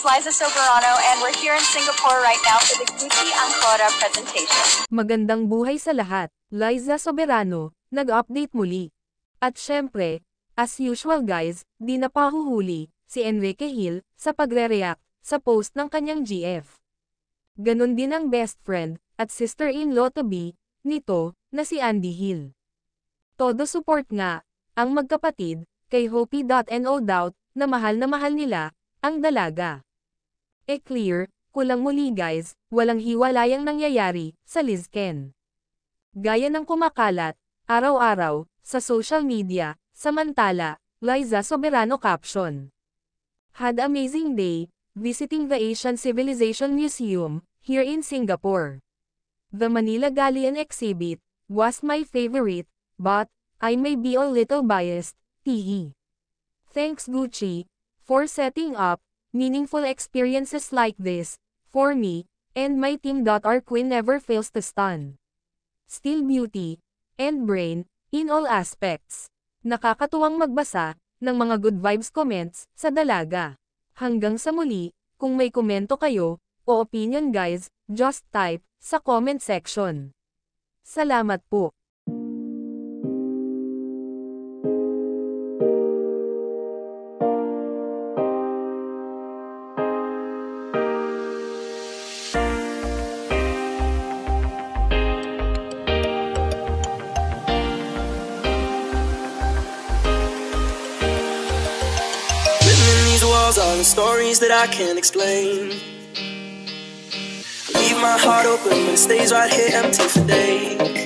is Liza Soberano and we're here in Singapore right now for the Gucci Ancora presentation. Magandang buhay sa lahat, Liza Soberano, nag-update muli. At syempre, as usual guys, di na pahuhuli, si Enrique Hill, sa pagre-react, sa post ng kanyang GF. Ganon din ang best friend, at sister-in-law to be, nito, na si Andy Hill. Todo support nga, ang magkapatid, kay Hopi.no doubt, na mahal nila, ang dalaga. Clear, kulang muli guys, walang hiwalayang nangyayari, sa Lizken. Gaya ng kumakalat, araw-araw, sa social media, samantala, Liza Soberano caption. Had amazing day, visiting the Asian Civilization Museum, here in Singapore. The Manila Galleon exhibit, was my favorite, but, I may be a little biased, tehe. Thanks Gucci, for setting up, meaningful experiences like this, for me, and my team. Our queen never fails to stun. Still beauty, and brain, in all aspects. Nakakatuwang magbasa, ng mga good vibes comments, sa dalaga. Hanggang sa muli, kung may komento kayo, o opinion guys, just type, sa comment section. Salamat po. All the stories that I can't explain. I leave my heart open, but it stays right here empty for days.